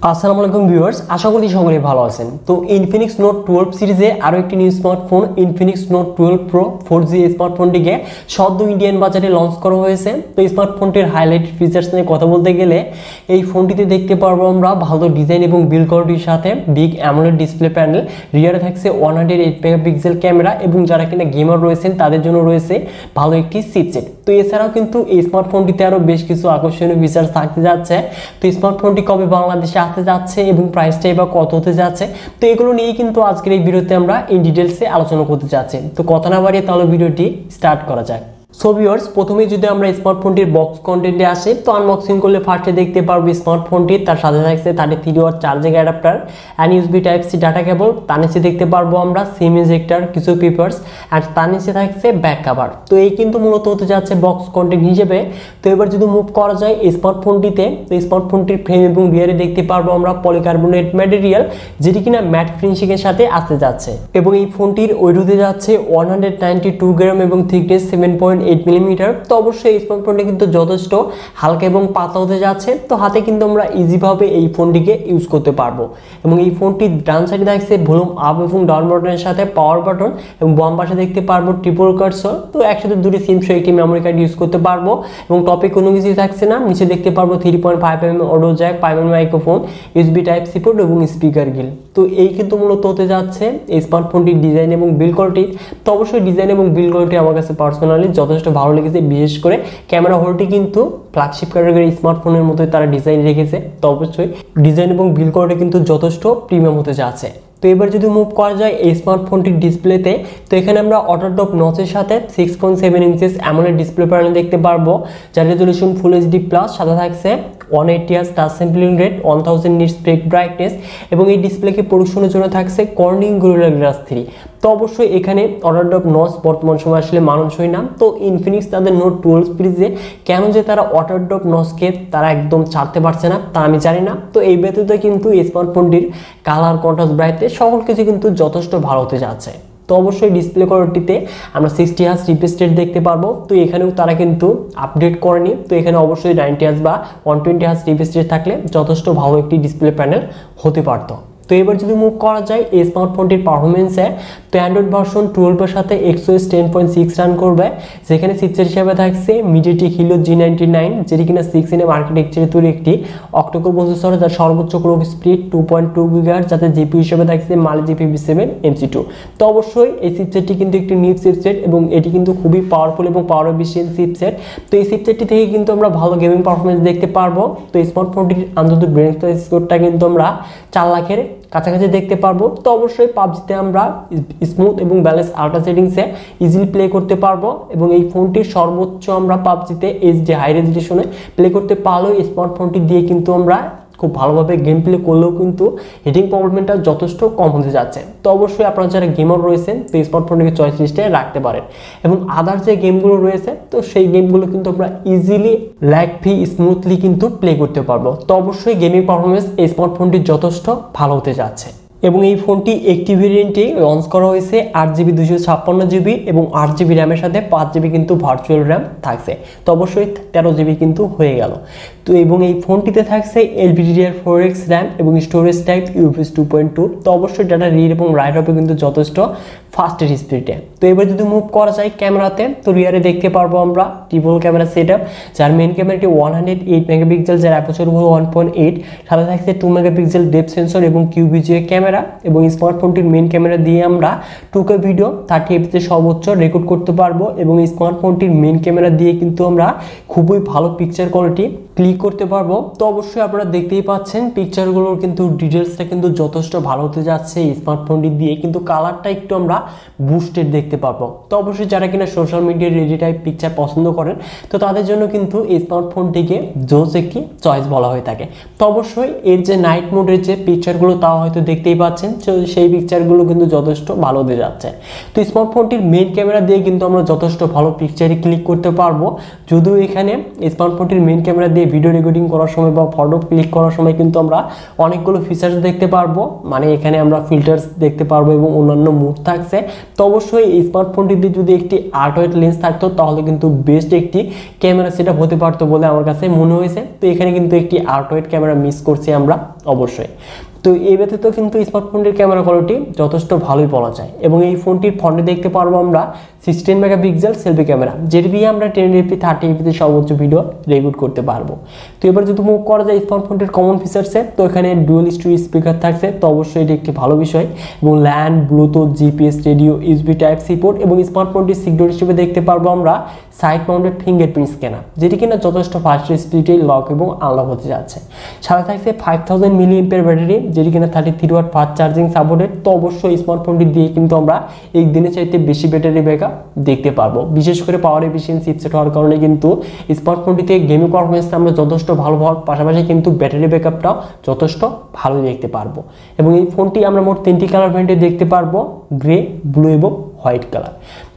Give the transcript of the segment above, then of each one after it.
আসসালামু আলাইকুম ভিউয়ার্স, আশা করি সকলেই ভালো আছেন। তো ইনফিনিক্স নোট 12 সিরিজে আরও একটি new smartphone Infinix note 12 pro 4G স্মার্টফোনটিকে সদ্য ইন্ডিয়ান বাজারে লঞ্চ করা হয়েছে। তো এই স্মার্টফোনটির হাইলাইটেড ফিচার্স নিয়ে কথা বলতে গেলে এই ফোনটিতে দেখতে পারবো আমরা ভালো ডিজাইন এবং বিল্ড কোয়ালিটির সাথে বিগ অ্যামোলেড ডিসপ্লে প্যানেল, রিয়ারে থাকছে 108 মেগাপিক্সেল ক্যামেরা এবং যারা কিনা গেমার রয়েছেন তাদের জন্য রয়েছে ভালো একটি চিপসেট। তো এছাড়াও কিন্তু এই স্মার্টফোনটিতে আরও বেশ কিছু আকর্ষণীয় ফিচার্স থাকতে যাচ্ছে। তো এই স্মার্টফোনটি কবে বাংলাদেশে আসতে যাচ্ছে এবং প্রাইসটাই বা কত হতে যাচ্ছে, তো এগুলো নিয়ে কিন্তু আজকের এই ভিডিওতে আমরা ইন ডিটেলসে আলোচনা করতে যাচ্ছি। তো কথা না বাড়িয়ে তাহলে ভিডিওটি স্টার্ট করা যাক। সো ভিউয়ার্স, প্রথমে যদি আমরা স্মার্টফোনটির বক্স কন্টেন্টে আসি, তো আনবক্সিং করলে ফার্স্টে দেখতে পারবো স্মার্টফোনটি, তার সাথে থাকছে 33 watt charging adapter and USB type C data cable. তার নিচে দেখতে পারবো আমরা সিম ইনজেক্টর, কিছু পেপারস অ্যান্ড তার নিচে থাকছে ব্যাক কভার। তো এই কিন্তু মূলত হতে যাচ্ছে বক্স কন্টেন্ট হিসেবে। তো এবার যদি মুভ করা যায় এই স্মার্টফোনটিতে, তো স্মার্টফোনটির ফ্রেম এবং রিয়ারে দেখতে পারবো আমরা পলিকার্বনেট ম্যাটেরিয়াল, যেটি কিনা ম্যাট ফিনিশিং এর সাথে আসতে যাচ্ছে। এবং এই ফোনটির ওয়েট হতে যাচ্ছে 192 গ্রাম এবং থিকনেস 7.8 মিলিমিটার। তো অবশ্যই এই স্মার্টফোনটা কিন্তু যথেষ্ট হালকা এবং পাতলা হতে যাচ্ছে। তো হাতে কিন্তু আমরা ইজিভাবে এই ফোনটিকে ইউজ করতে পারবো। এবং এই ফোনটির ডান সাইডে থাকছে ভলিউম আপ এবং ডাউন বাটনের সাথে পাওয়ার বাটন, এবং বাম পাশে দেখতে পারবো ট্রিপল কার্সর। তো একসাথে দুটি সিম সহ একটি মেমোরি কার্ড ইউজ করতে পারবো। এবং টপে কোনো কিছুই থাকছে না, নিচে দেখতে পারবো 3.5mm audio jack, 5mm microphone, USB type C port এবং স্পিকার গিল। তো এই কিন্তু মূলত হতে যাচ্ছে এই স্মার্টফোনটির ডিজাইন এবং বিল্ড কোয়ালিটি। তো অবশ্যই ডিজাইন এবং বিল্ড কোয়ালিটি আমার কাছে পার্সোনালি যথেষ্ট ভালো লেগেছে। বিশেষ করে ক্যামেরা হোল্ডটি কিন্তু ফ্ল্যাগশিপ ক্যাটাগরি স্মার্টফোনের মতোই তারা ডিজাইন রেখেছে। তো অবশ্যই ডিজাইন এবং বিল্ড কোয়ালিটি কিন্তু যথেষ্ট প্রিমিয়াম হতে যাচ্ছে। তো এবার যদি মুভ করা যায় এই স্মার্টফোনটির ডিসপ্লেতে, তো এখানে আমরা অটোটপ নচের সাথে 6.7 ইঞ্চেস অ্যামোলেড ডিসপ্লে প্যানেল দেখতে পারবো, যার রেজলিউশন ফুল এইচডি প্লাস, সাথে থাকছে 180 hertz touch sampling rate, 1000 nits pick brightness, এবং এই ডিসপ্লেকে প্রোডাকশনের জন্য থাকছে কর্নিং গরিলা গ্লাস 3। তো অবশ্যই এখানে অটোটপ নচ বর্তমান সময় আসলে মানানসই না। তো ইনফিনিক্স তাদের নোট 12 সিরিজে কেন যে তারা অটোটপ নচকে তারা একদম ছাড়তে পারছে না তা আমি জানি না। তো এই ব্যতীত কিন্তু এই স্মার্টফোনটির কালার, কন্ট্রাস্ট, ব্রাইটনেস সকল কিছু কিন্তু যথেষ্ট ভালো হতে যাচ্ছে। তো অবশ্যই ডিসপ্লে কোয়ালিটিতে আমরা 60 হার্জ রিফ্রেশ রেট দেখতে পারবো। তো এখানেও তারা কিন্তু আপডেট করেনি। তো এখানে অবশ্যই 90 হার্জ বা 120 হার্জ রিফ্রেশ রেট থাকলে যথেষ্ট ভালো একটি ডিসপ্লে প্যানেল হতে পারতো। তো এবার যদি মুভ করা যায় এই স্মার্টফোনটির পারফরমেন্সে, তো অ্যান্ড্রয়েড ভার্সন 12 এর সাথে XOS 10.6 রান করবে, যেখানে চিপসেট হিসেবে থাকছে MediaTek Helio G99, যেটি কিনা 6nm আর্কিটেকচারে তৈরি একটি অক্টোকোর প্রসেসর, যার সর্বোচ্চ ক্লক স্পিড 2.2 GHz, যাতে জিপিইউ হিসেবে থাকছে Mali GP7 MC2। তো অবশ্যই এই চিপসেটটি কিন্তু একটি নিউ চিপসেট এবং এটি কিন্তু খুবই পাওয়ারফুল এবং পাওয়ার এফিশিয়েন্ট চিপসেট। তো এই চিপসেটটি থেকে কিন্তু আমরা ভালো গেমিং পারফরমেন্স দেখতে পারবো। তো এই স্মার্টফোনটির আন্তর্জাতিক ব্রেন স্কোরটা কিন্তু আমরা 4 লাখের কাছাকাছি দেখতে পারবো। তো অবশ্যই পাবজিতে আমরা স্মুথ এবং ব্যালেন্স আল্ট্রা সেটিংসে ইজিলি প্লে করতে পারবো। এবং এই ফোনটির সর্বোচ্চ আমরা পাবজিতে এইচডি হাই রেজলিউশনে প্লে করতে পারলেও এই স্মার্টফোনটি দিয়ে কিন্তু আমরা খুব ভালোভাবে গেম প্লে করলেও কিন্তু হিটিং প্রবলেমটা যথেষ্ট কম হতে যাচ্ছে। তো অবশ্যই আপনারা যারা গেমার রয়েছেন তো এই স্মার্টফোনটিকে চয়েস লিস্টে রাখতে পারেন। এবং আদার যে গেমগুলো রয়েছে তো সেই গেমগুলো কিন্তু আমরা ইজিলি ল্যাগ ফ্রি স্মুথলি কিন্তু প্লে করতে পারবো। তো অবশ্যই গেমিং পারফরমেন্স এই স্মার্টফোনটি যথেষ্ট ভালো হতে যাচ্ছে। এবং এই ফোনটি একটি ভেরিয়েন্টে লঞ্চ করা হয়েছে 8GB 256GB এবং 8GB র্যামের সাথে 5GB কিন্তু ভার্চুয়াল র্যাম থাকছে। তো অবশ্যই 13GB কিন্তু হয়ে গেল। তো এবং এই ফোনটিতে থাকছে LPDDR4X র্যাম এবং স্টোরেজ টাইপ UFS 2.2। তো অবশ্যই ডাটা রিড এবং রাইট হবে কিন্তু যথেষ্ট ফাস্টের স্পিডে। তো এবার যদি মুভ করা যায় ক্যামেরাতে, তো রিয়ারে দেখতে পারবো আমরা ট্রিপল ক্যামেরা সেটআপ, যার মেইন ক্যামেরাটি 108 মেগাপিক্সেল, যার অ্যাপারচার হলো 1.8, সাথে থাকছে 2 মেগাপিক্সেল ডেপথ সেন্সর এবং QVGA ক্যামেরা। এবং স্মার্টফোনটির মেইন ক্যামেরা দিয়ে আমরা 2K ভিডিও 30 fps সর্বোচ্চ রেকর্ড করতে পারবো। এবং এই স্মার্টফোনটির মেইন ক্যামেরা দিয়ে কিন্তু আমরা খুবই ভালো পিকচার কোয়ালিটি ক্লিক করতে পারবো। তো অবশ্যই আপনারা দেখতেই পাচ্ছেন পিকচারগুলোর কিন্তু ডিটেলসটা কিন্তু যথেষ্ট ভালো হতে যাচ্ছে এই স্মার্টফোনটি দিয়ে, কিন্তু কালারটা একটু আমরা বুস্টেড দেখতে পারবো। তো অবশ্যই যারা কিনা সোশ্যাল মিডিয়ার রেডি টাইপ পিকচার পছন্দ করেন তো তাদের জন্য কিন্তু এই স্মার্টফোনটিকে জোস একটি চয়েস বলা হয়ে থাকে। তো অবশ্যই এর যে নাইট মোডের যে পিকচারগুলো তাও হয়তো দেখতেই পাচ্ছেন, সেই পিকচারগুলো কিন্তু যথেষ্ট ভালো হতে যাচ্ছে। তো স্মার্টফোনটির মেইন ক্যামেরা দিয়ে কিন্তু আমরা যথেষ্ট ভালো পিকচারে ক্লিক করতে পারবো। যদিও এখানে স্মার্টফোনটির মেইন ক্যামেরা দিয়ে ভিডিও রেকর্ডিং করার সময় বা ফটো ক্লিক করার সময় কিন্তু আমরা অনেকগুলো ফিচার্স দেখতে পারবো, মানে এখানে আমরা ফিল্টার্স দেখতে পারবো এবং অন্যান্য মুড থাকছে। থাকছে। তো অবশ্যই এই স্মার্টফোনটিতে যদি একটি আল্ট্রাওয়াইড লেন্স থাকতো তাহলে কিন্তু বেস্ট একটি ক্যামেরা সেটআপ হতে পারতো বলে আমার কাছে মনে হয়েছে। তো এখানে কিন্তু একটি আল্ট্রাওয়াইড ক্যামেরা মিস করছি আমরা অবশ্যই। তো এই ব্যতীত কিন্তু স্মার্টফোনটির ক্যামেরা কোয়ালিটি যথেষ্ট ভালোই বলা যায় এবং এই ফোনটির ফ্রন্টে দেখতে পারবো আমরা 16 মেগাপিক্সেল সেলফি ক্যামেরা, যেটি দিয়ে আমরা 1080p 30fp সর্বোচ্চ ভিডিও রেকর্ড করতে পারবো। তো এবার যদি মুভ করা যায় স্মার্টফোনটির কমন ফিচার্সে, তো এখানে ডুয়াল স্টোরেজ স্পিকার থাকছে, তো অবশ্যই এটি একটি ভালো বিষয় এবং LAN, Bluetooth, GPS, radio, USB type C port এবং স্মার্টফোনটির সিকিউরিটি হিসেবে দেখতে পারবো আমরা সাইড মাউন্টেড ফিঙ্গারপ্রিন্ট স্ক্যানার, যেটি কিনা যথেষ্ট ফাস্ট স্পিডে লক এবং আনলক হতে যাচ্ছে। সাথে থাকছে 5000 mAh ব্যাটারি, যেটি কিনা 33 ওয়াট ফাস্ট চার্জিং সাপোর্টেড। তো অবশ্যই স্মার্টফোনটি দিয়ে কিন্তু আমরা এক দিনের চাইতে বেশি ব্যাটারি ব্যাকআপ দেখতে পারবো। বিশেষ করে পাওয়ার এফিসিয়েন্সি চিপসেট হওয়ার কারণে কিন্তু স্মার্টফোনটিতে গেমিং পারফরমেন্সটা আমরা যথেষ্ট ভালো হওয়ার পাশাপাশি কিন্তু ব্যাটারি ব্যাকআপটাও যথেষ্ট ভালো দেখতে পারবো। এবং এই ফোনটি আমরা মোট 3টি কালার ভ্যারিয়েন্টে দেখতে পারবো, গ্রে, ব্লু এবং হোয়াইট কালার।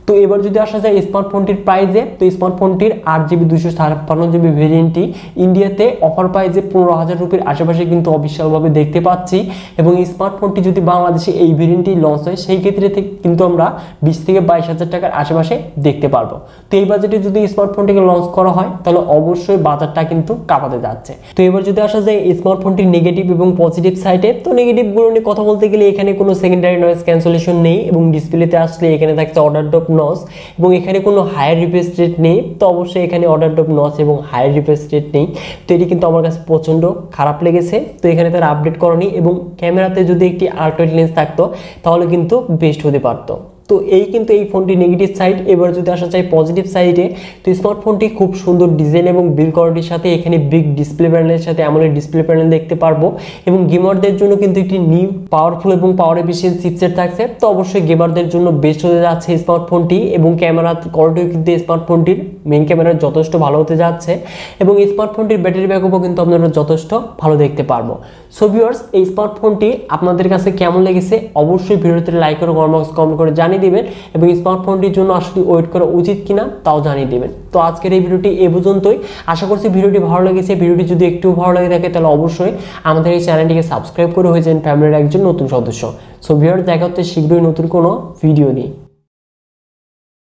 তো এবার যদি আসা যায় স্মার্টফোনটির প্রাইসে, তো স্মার্টফোনটির 8GB 256GB ভেরিয়েন্টটি ইন্ডিয়াতে অফার প্রাইসে 15,000 রুপির আশেপাশে কিন্তু অফিসিয়ালভাবে দেখতে পাচ্ছি। এবং এই স্মার্টফোনটি যদি বাংলাদেশে এই ভেরিয়েন্টটি লঞ্চ হয় সেই ক্ষেত্রে কিন্তু আমরা 20 থেকে 22,000 টাকার আশেপাশে দেখতে পারবো। তো এই বাজেটে যদি স্মার্টফোনটিকে লঞ্চ করা হয় তাহলে অবশ্যই বাজারটা কিন্তু কাঁপাতে যাচ্ছে। তো এবার যদি আসা যায় স্মার্টফোনটির নেগেটিভ এবং পজিটিভ সাইডে, তো নেগেটিভগুলো নিয়ে কথা বলতে গেলে এখানে কোনো সেকেন্ডারি নয়েজ ক্যান্সেলেশন নেই এবং ডিসপ্লেতে আসলে এখানে থাকছে অর্ডার ড্রপ নস এবং এখানে কোনো হায়ার রিফ্রেশ রেট নেই। তো অবশ্যই এখানে অর্ডার ড্রপ নস এবং হায়ার রিফ্রেশ রেট নেই, তো এটি কিন্তু আমার কাছে প্রচণ্ড খারাপ লেগেছে। তো এখানে তারা আপডেট করেনি এবং ক্যামেরাতে যদি একটি আল্ট্রাওয়াইড লেন্স থাকতো তাহলে কিন্তু বেস্ট হতে পারতো। তো এই কিন্তু এই ফোনটি নেগেটিভ সাইড। এবার যদি আসা চাই পজিটিভ সাইডে, তো স্মার্টফোনটি খুব সুন্দর ডিজাইন এবং বিল্ড কোয়ালিটির সাথে এখানে বিগ ডিসপ্লে প্যানেলের সাথে অ্যামোলেড ডিসপ্লে প্যানেল দেখতে পারবো এবং গেমারদের জন্য কিন্তু একটি নিউ পাওয়ারফুল এবং পাওয়ার এফিসিয়েন্ট চিপসেট থাকছে। তো অবশ্যই গেমারদের জন্য বেস্ট হতে যাচ্ছে স্মার্টফোনটি এবং ক্যামেরা কোয়ালিটিও কিন্তু স্মার্টফোনটির মেইন ক্যামেরা যথেষ্ট ভালো হতে যাচ্ছে এবং স্মার্টফোনটির ব্যাটারি ব্যাকআপও কিন্তু আপনারা যথেষ্ট ভালো দেখতে পারবো। সো ভিউয়ার্স, এই স্মার্টফোনটি আপনাদের কাছে কেমন লেগেছে অবশ্যই ভিডিওতে লাইক করে কমেন্ট করে জানিয়ে দিবেন এবং স্মার্টফোনটির জন্য আসলে ওয়েট করা উচিত কিনা তাও জানিয়ে দিবেন। তো আজকের এই ভিডিওটি এ পর্যন্তই। আশা করছি ভিডিওটি ভালো লেগেছে। ভিডিওটি যদি একটু ভালো লেগে থাকে তাহলে অবশ্যই আমাদের এই চ্যানেলটিকে সাবস্ক্রাইব করে হয়ে যান ফ্যামিলির একজন নতুন সদস্য। সো ভিউয়ার্স, দেখা হচ্ছে শীঘ্রই নতুন কোনো ভিডিও নিয়ে।